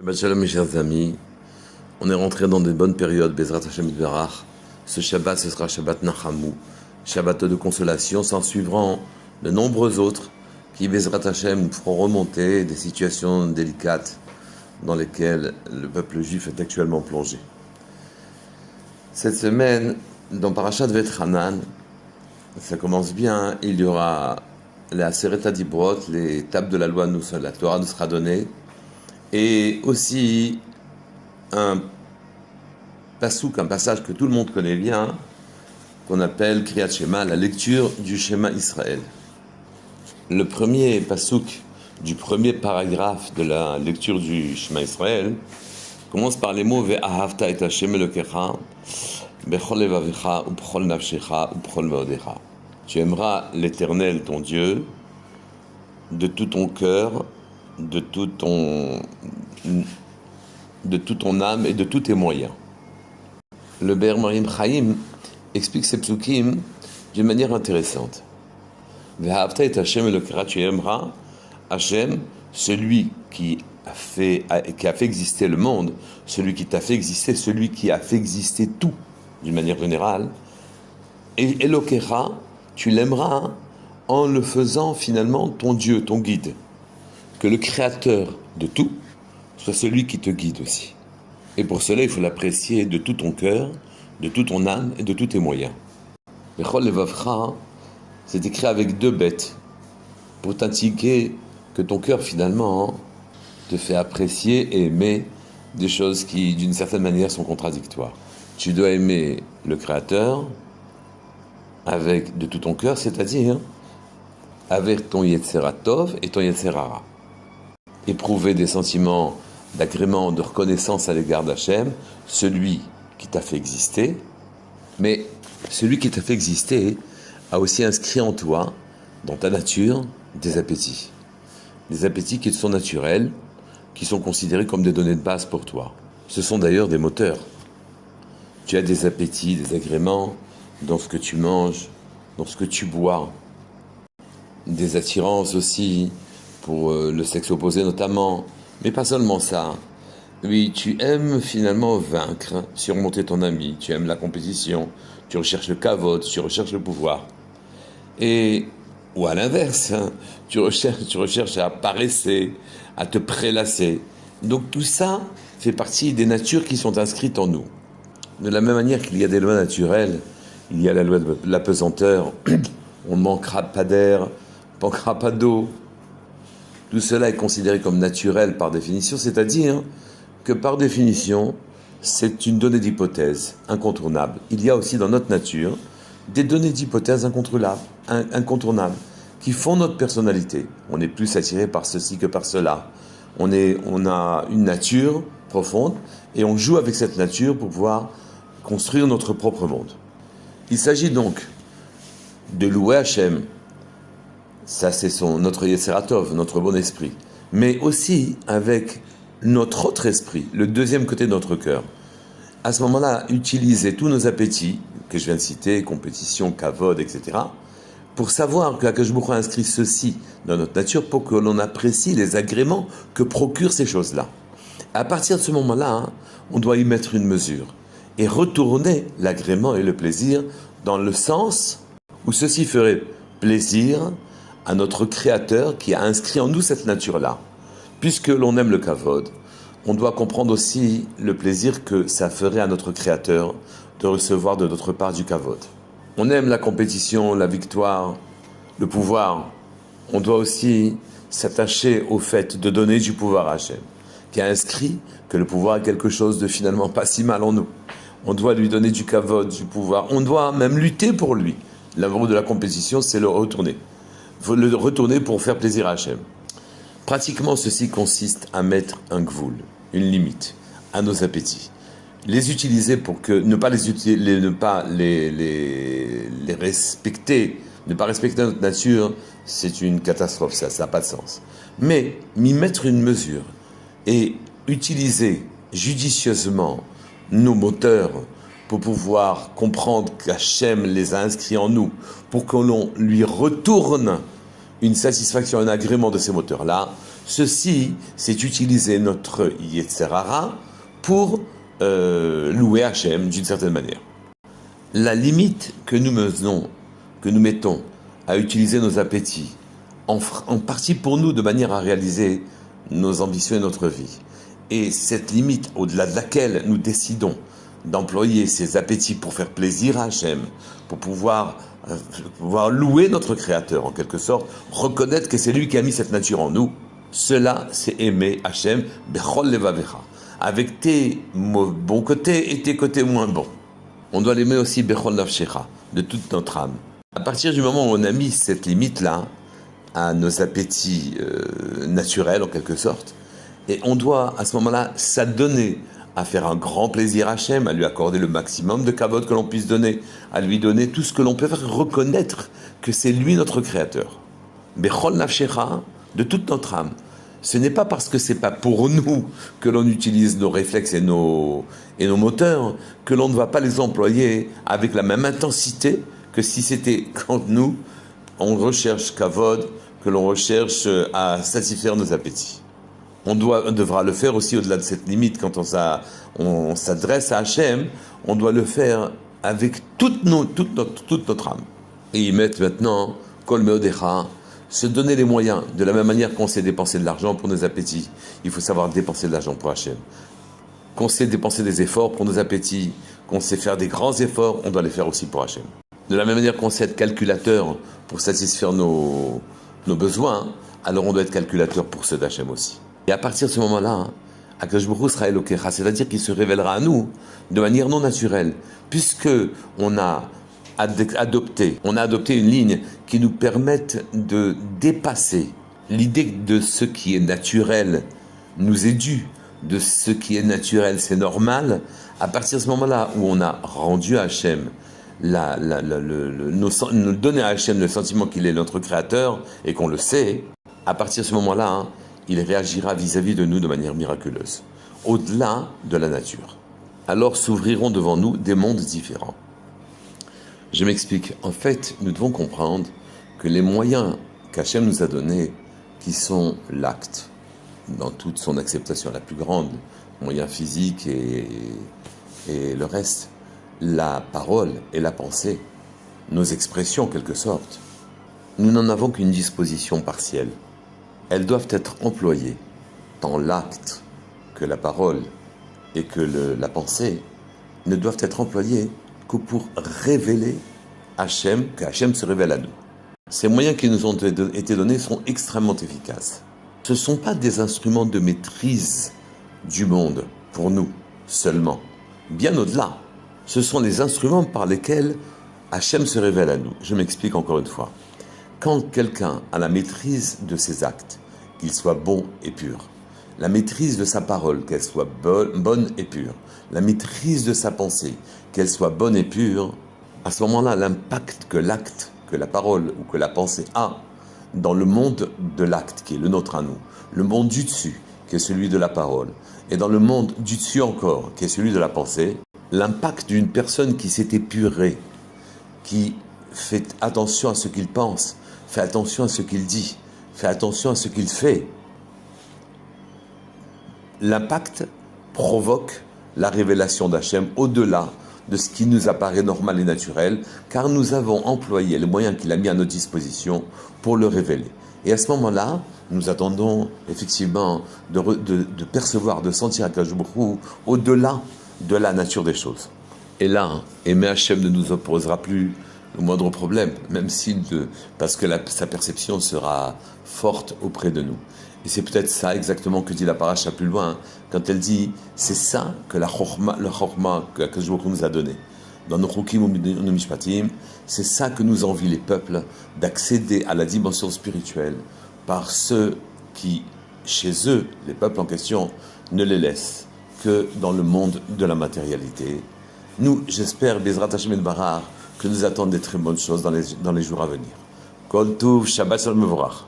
Shabbat Shalom mes chers amis, on est rentré dans de bonnes périodes, Bezrat Hashem Yitbarach. Ce Shabbat ce sera Shabbat Nachamu, Shabbat de consolation, s'en suivront de nombreux autres qui Bezrat Hashem feront remonter des situations délicates dans lesquelles le peuple juif est actuellement plongé. Cette semaine, dans Parashat V'Etchanan, ça commence bien, il y aura la Aseret HaDibrot, les tables de la loi, la Torah nous sera donnée, et aussi un pasouk, un passage que tout le monde connaît bien, qu'on appelle Kriyat Shema, la lecture du Shema Israël. Le premier pasouk du premier paragraphe de la lecture du Shema Israël commence par les mots Ve'ahavta et Hashem Elokecha bechol levavecha ubechol nafshecha ubechol meodecha. Tu aimeras l'Éternel ton Dieu de tout ton cœur, de toute ton âme et de tous tes moyens. Le Be'er Marim Chaim explique ces psukim d'une manière intéressante. Ve'ahavta et Hashem Elokecha, tu aimeras Hashem, celui qui a fait exister le monde, celui qui t'a fait exister, celui qui a fait exister tout, d'une manière générale. Et Elokecha, tu l'aimeras en le faisant finalement ton Dieu, ton guide. Que le créateur de tout soit celui qui te guide aussi. Et pour cela, il faut l'apprécier de tout ton cœur, de toute ton âme et de tous tes moyens. Bechol levavcha, c'est écrit avec deux bêtes, pour t'indiquer que ton cœur finalement te fait apprécier et aimer des choses qui, d'une certaine manière, sont contradictoires. Tu dois aimer le Créateur avec de tout ton cœur, c'est-à-dire avec ton Yetzera Tov et ton Yetzera Ra. Éprouver des sentiments d'agrément, de reconnaissance à l'égard d'Hachem, celui qui t'a fait exister, mais celui qui t'a fait exister a aussi inscrit en toi, dans ta nature, des appétits. Des appétits qui sont naturels, qui sont considérés comme des données de base pour toi. Ce sont d'ailleurs des moteurs. Tu as des appétits, des agréments dans ce que tu manges, dans ce que tu bois, des attirances aussi pour le sexe opposé notamment, mais pas seulement ça. Oui, tu aimes finalement vaincre, surmonter ton ami, tu aimes la compétition, tu recherches le kavod, tu recherches le pouvoir. Ou à l'inverse, tu recherches à paresser, à te prélasser. Donc tout ça fait partie des natures qui sont inscrites en nous. De la même manière qu'il y a des lois naturelles, il y a la loi de la pesanteur, on ne manquera pas d'air, on ne manquera pas d'eau. Tout cela est considéré comme naturel par définition, c'est-à-dire que par définition, c'est une donnée d'hypothèse incontournable. Il y a aussi dans notre nature des données d'hypothèse incontournables, qui font notre personnalité. On est plus attiré par ceci que par cela. On a une nature profonde et on joue avec cette nature pour pouvoir construire notre propre monde. Il s'agit donc de louer Hachem. Ça, c'est notre Yetzera Tov, notre bon esprit. Mais aussi avec notre autre esprit, le deuxième côté de notre cœur. À ce moment-là, utiliser tous nos appétits, que je viens de citer, compétition, kavod, etc., pour savoir que Akadosh Baruch Hu a inscrit ceci dans notre nature pour que l'on apprécie les agréments que procurent ces choses-là. À partir de ce moment-là, on doit y mettre une mesure et retourner l'agrément et le plaisir dans le sens où ceci ferait plaisir à notre Créateur qui a inscrit en nous cette nature-là. Puisque l'on aime le kavod, on doit comprendre aussi le plaisir que ça ferait à notre Créateur de recevoir de notre part du kavod. On aime la compétition, la victoire, le pouvoir. On doit aussi s'attacher au fait de donner du pouvoir à Hachem, qui a inscrit que le pouvoir est quelque chose de finalement pas si mal en nous. On doit lui donner du kavod, du pouvoir. On doit même lutter pour lui. L'amour de la compétition, c'est le retourner. Il faut le retourner pour faire plaisir à Hachem. Pratiquement, ceci consiste à mettre un gvoul, une limite, à nos appétits. Les utiliser pour que ne pas les respecter, ne pas respecter notre nature, c'est une catastrophe, ça n'a pas de sens. Mais m'y mettre une mesure et utiliser judicieusement nos moteurs pour pouvoir comprendre qu'Hachem les a inscrits en nous, pour que l'on lui retourne une satisfaction, un agrément de ces moteurs-là. Ceci, c'est utiliser notre Yetzer Hara pour louer Hachem d'une certaine manière. La limite que nous mettons à utiliser nos appétits, en partie pour nous, de manière à réaliser nos ambitions et notre vie. Et cette limite, au-delà de laquelle nous décidons d'employer ces appétits pour faire plaisir à Hachem, pour pouvoir louer notre Créateur, en quelque sorte, reconnaître que c'est lui qui a mis cette nature en nous, cela, c'est aimer Hachem, bechol levavecha, avec tes bons côtés et tes côtés moins bons. On doit l'aimer aussi bechol nafshecha, de toute notre âme. À partir du moment où on a mis cette limite-là à nos appétits naturels, en quelque sorte, et on doit, à ce moment-là, s'adonner à faire un grand plaisir à Hachem, à lui accorder le maximum de kavod que l'on puisse donner, à lui donner tout ce que l'on peut faire, reconnaître que c'est lui notre Créateur. Bechol nafshecha, de toute notre âme. Ce n'est pas parce que c'est pas pour nous que l'on utilise nos réflexes et nos moteurs que l'on ne va pas les employer avec la même intensité que si c'était quand nous, on recherche kavod, que l'on recherche à satisfaire nos appétits. On devra le faire aussi au-delà de cette limite. Quand on s'adresse à Hachem, on doit le faire avec toute notre âme. Et y mettre maintenant, kol meodecha, se donner les moyens, de la même manière qu'on sait dépenser de l'argent pour nos appétits, il faut savoir dépenser de l'argent pour Hachem. Qu'on sait dépenser des efforts pour nos appétits, qu'on sait faire des grands efforts, on doit les faire aussi pour Hachem. De la même manière qu'on sait être calculateur pour satisfaire nos besoins, alors on doit être calculateur pour ceux d'Hachem aussi. Et à partir de ce moment-là, Akadosh Baruch Hu sera Elokecha, c'est-à-dire qu'il se révélera à nous de manière non naturelle, puisque on a adopté une ligne qui nous permette de dépasser l'idée de ce qui est naturel nous est dû, de ce qui est naturel c'est normal. À partir de ce moment-là où on a rendu à Hachem nous donner à Hachem le sentiment qu'il est notre Créateur et qu'on le sait, à partir de ce moment-là, il réagira vis-à-vis de nous de manière miraculeuse, au-delà de la nature. Alors s'ouvriront devant nous des mondes différents. Je m'explique. En fait, nous devons comprendre que les moyens qu'Hachem nous a donnés, qui sont l'acte, dans toute son acceptation la plus grande, moyens physiques et le reste, la parole et la pensée, nos expressions en quelque sorte, nous n'en avons qu'une disposition partielle. Elles doivent être employées tant l'acte que la parole et que la pensée ne doivent être employées que pour révéler Hachem, que Hachem se révèle à nous. Ces moyens qui nous ont été donnés sont extrêmement efficaces. Ce ne sont pas des instruments de maîtrise du monde pour nous seulement, bien au-delà. Ce sont les instruments par lesquels Hachem se révèle à nous. Je m'explique encore une fois. Quand quelqu'un a la maîtrise de ses actes, qu'il soit bon et pur, la maîtrise de sa parole, qu'elle soit bonne et pure, la maîtrise de sa pensée, qu'elle soit bonne et pure, à ce moment-là, l'impact que l'acte, que la parole ou que la pensée a dans le monde de l'acte, qui est le nôtre à nous, le monde du dessus, qui est celui de la parole, et dans le monde du dessus encore, qui est celui de la pensée, l'impact d'une personne qui s'est épurée, qui fait attention à ce qu'il pense, fait attention à ce qu'il dit, fait attention à ce qu'il fait, l'impact provoque la révélation d'Hachem au-delà de ce qui nous apparaît normal et naturel, car nous avons employé les moyens qu'il a mis à notre disposition pour le révéler. Et à ce moment-là, nous attendons effectivement de percevoir, de sentir Akadosh Baruch Hu au-delà de la nature des choses. Et là, aimer Hachem ne nous opposera plus le moindre problème, même parce que sa perception sera forte auprès de nous. Et c'est peut-être ça exactement que dit la paracha plus loin, quand elle dit, c'est ça que le chorma que Akadosh Baruch Hu nous a donné. Dans nos chukim ou nos mishpatim, c'est ça que nous envient les peuples, d'accéder à la dimension spirituelle par ceux qui, chez eux, les peuples en question, ne les laissent que dans le monde de la matérialité. Nous, j'espère, Bezrat Hashem et Barar, que nous attendent des très bonnes choses dans les jours à venir. Kol Tuv, Shabbat Shalom Mevorach.